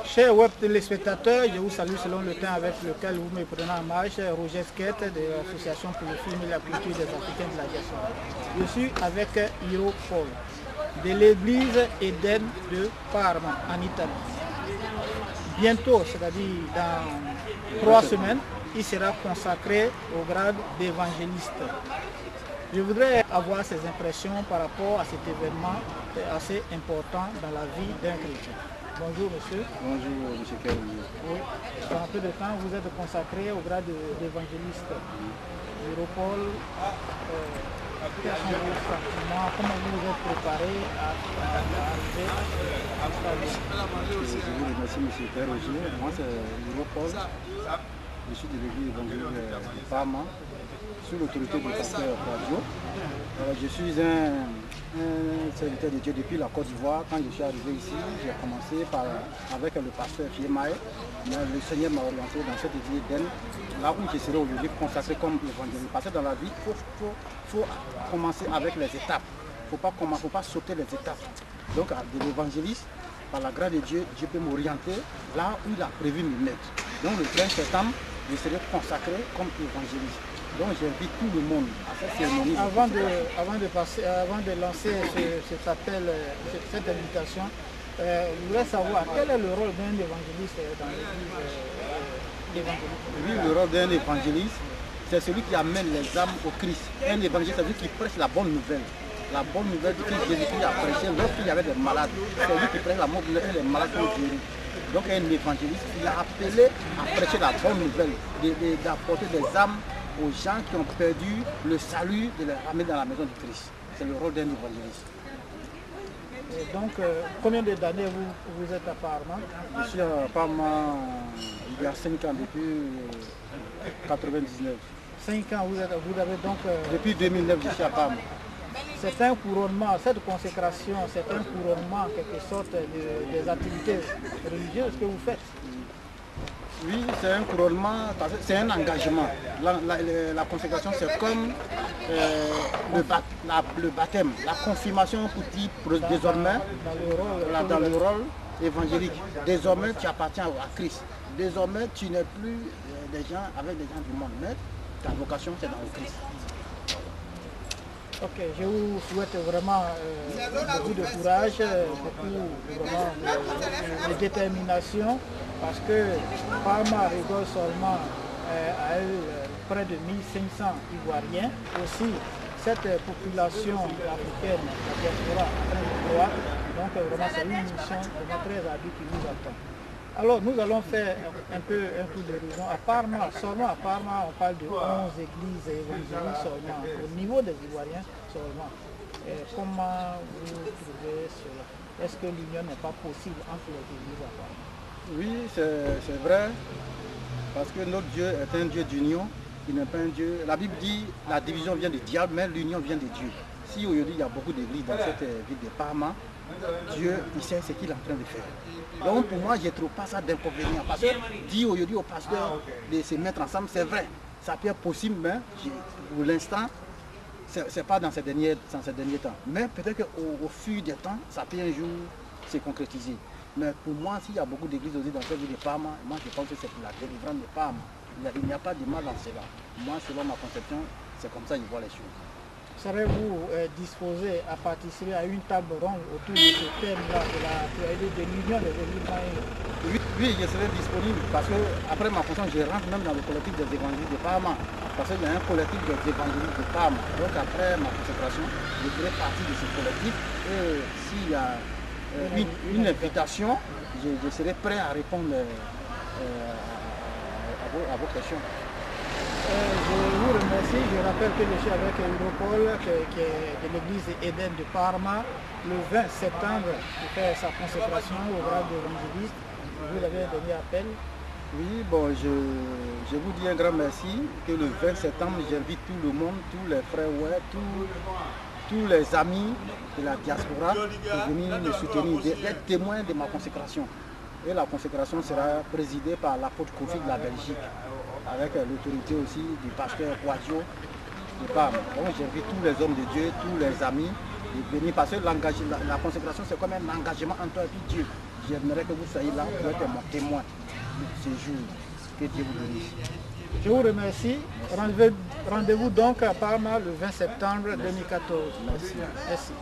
Chers web téléspectateurs, je vous salue selon le temps avec lequel vous me prenez en marche. Roger Skate de l'Association pour le film et la culture des Africains de la diaspora. Je suis avec Hiro Paul de l'église Eden de Parma en Italie. Bientôt, c'est-à-dire dans 3 semaines, il sera consacré au grade d'évangéliste. Je voudrais avoir ses impressions par rapport à cet événement assez important dans la vie d'un chrétien. Bonjour monsieur. Bonjour monsieur Kerry. Oui, dans un peu de temps, vous êtes consacré au grade d'évangéliste. Europol, quels sont vos sentiments? Comment vous vous êtes préparé à arriver à ce stade? Je vous remercie monsieur Kerry. Moi c'est Europol. Je suis de l'église évangélique de Parma, sous l'autorité du pasteur Quadio. Je suis un serviteur de Dieu depuis la Côte d'Ivoire. Quand je suis arrivé ici, j'ai commencé avec le pasteur Fiemae. Le Seigneur m'a orienté dans cette église d'Eden, là où je serai aujourd'hui consacré comme évangéliste. Parce que dans la vie, il faut commencer avec les étapes. Il ne faut pas sauter les étapes. Donc, de l'évangéliste, par la grâce de Dieu, Dieu peut m'orienter là où il a prévu me mettre. Donc, le 15 septembre, je serai consacré comme évangéliste. Donc j'invite tout le monde à cette cérémonie. Avant de lancer cet appel, cette invitation, je voudrais savoir quel est le rôle d'un évangéliste dans l'église évangélique. Oui, le rôle d'un évangéliste, c'est celui qui amène les âmes au Christ. Un évangéliste, c'est celui qui prêche la bonne nouvelle. La bonne nouvelle du Christ Jésus-Christ a prêché lorsqu'il y avait des malades. C'est lui qui prêche la bonne nouvelle et les malades sont guéris. Donc un évangéliste, il a appelé à prêcher la bonne nouvelle, d'apporter des âmes aux gens qui ont perdu le salut, de les ramener dans la maison du Christ. C'est le rôle d'un évangéliste. Et donc, combien d'années vous êtes à Parma? Je suis à Parma il y a 5 ans, depuis 1999. 5 ans, vous avez donc... Depuis 2009, je suis à Parma. C'est un couronnement, cette consécration, c'est un couronnement en quelque sorte des activités religieuses que vous faites. Oui, c'est un couronnement, c'est un engagement. La consécration, c'est comme le baptême, la confirmation pour dire désormais, dans le rôle évangélique. Désormais, tu appartiens à Christ. Désormais, tu n'es plus des gens avec des gens du monde, mais ta vocation, c'est dans le Christ. Ok, je vous souhaite vraiment beaucoup de courage, beaucoup de détermination, parce que Parma rigole seulement à elle près de 1500 Ivoiriens. Aussi, cette population africaine, la diaspora, en train de croître. Donc vraiment, c'est une mission de très ardue qui nous attend. Alors, nous allons faire un peu un tour d'horizon. À Parma, seulement à Parma, on parle de 11 églises évangéliques seulement, au niveau des Ivoiriens seulement. Comment vous trouvez cela? Est-ce que l'union n'est pas possible entre les églises à Parma? Oui, c'est vrai, parce que notre Dieu est un Dieu d'union, il n'est pas un Dieu... La Bible dit la division vient du diable, mais l'union vient de Dieu. Si aujourd'hui il y a beaucoup d'églises dans cette ville de Parma, Dieu, il sait ce qu'il est en train de faire. Donc pour moi, je ne trouve pas ça d'inconvénient. Parce que dire aujourd'hui au pasteur de se mettre ensemble, c'est vrai. Ça peut être possible, mais pour l'instant, ce n'est pas dans ces derniers temps. Mais peut-être qu'au fil du temps, ça peut un jour se concrétiser. Mais pour moi, s'il y a beaucoup d'églises aussi dans cette ville de Parma, moi je pense que c'est pour la délivrance de Parma. Il n'y a pas de mal dans cela. Moi, selon ma conception, c'est comme ça que je vois les choses. Serez-vous disposé à participer à une table ronde autour de ce thème-là, de l'union des églises? Oui, je serai disponible parce que après ma fonction, je rentre même dans le collectif des évangélistes de Parma. Parce qu'il y a un collectif des évangélistes de Parma. Donc après ma consécration, je ferai partie de ce collectif. Et s'il y a une invitation, je serai prêt à répondre à vos questions. Je vous remercie. Je rappelle que je suis avec Europol, qui est de l'église Eden de Parma, le 20 septembre, pour faire sa consécration au grade d'évangéliste. Vous avez un dernier appel? Oui, bon, je vous dis un grand merci, que le 20 septembre, j'invite tout le monde, tous les frères, tous les amis de la diaspora, de venir me soutenir, d'être témoins de ma consécration. Et la consécration sera présidée par l'apôtre Kofi de la Belgique, avec l'autorité aussi du pasteur Quadio de Parme. Donc j'invite tous les hommes de Dieu, tous les amis de venir, parce que la consécration c'est comme un engagement entre toi et Dieu. j'aimerais que vous soyez là pour être mon témoin de ce jour. Que Dieu vous bénisse. Je vous remercie. Rendez-vous donc à Parma le 20 septembre 2014. Merci. Merci.